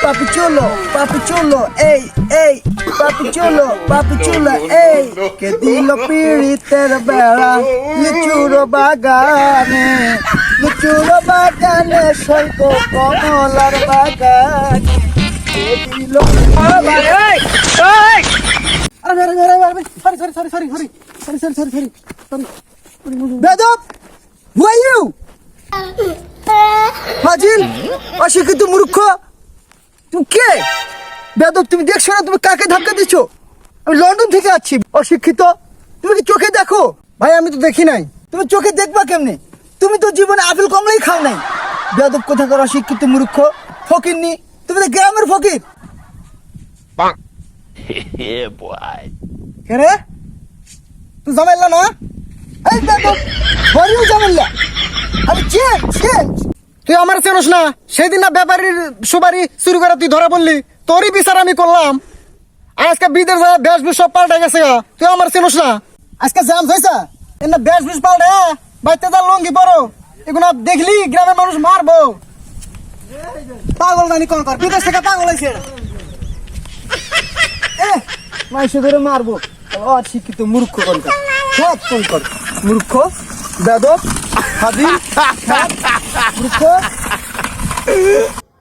papi chulo, ey, papi chulo, ey, que dilo piriter bela, lichuro bagane, soy cocomolar bagane, que dilo. Sorry. Bedap, who are you? ফাজিল অশিক্ষিত মূর্খ তুমি কে বেয়াদব তুমি দেখছো না তুমি কাকে ধাক্কা দিছো আমি লন্ডন থেকে আসছি অশিক্ষিত তুমি কি চোখে দেখো ভাই আমি তো দেখি নাই তুমি চোখে দেখবা কেমনে তুমি তো জীবনে আপেল কমলাই খাও নাই বেয়াদব কোথাকার অশিক্ষিত মূর্খ ফকিরনি তুমি তো গ্রামের ফকির কে রে তুই জামাইলা না এই বেয়াদব বড়িও জামাইলা আমি চেঞ্জ তুই আমার চেনস না সেদিন না ব্যাপারীর সুবারি চুরি করে তুই ধরা বললি তোরই বিচার আমি করলাম আজকে বিদের বেশভূষ সব পাল্টে গেছে তুই আমার চেনস না আজকে জাম হয়েছে এমনি বেশভূষ পাল্টে বাইতে তার লঙ্গি পরো এগুলো দেখলি গ্রামের মানুষ মারবো পাগল জানি কোন কর বিদেশ থেকে পাগল হয়েছে মাইসে ধরে মারবো অশিক্ষিত মূর্খ কোন কর মূর্খ বেদব হাদি মূর্খ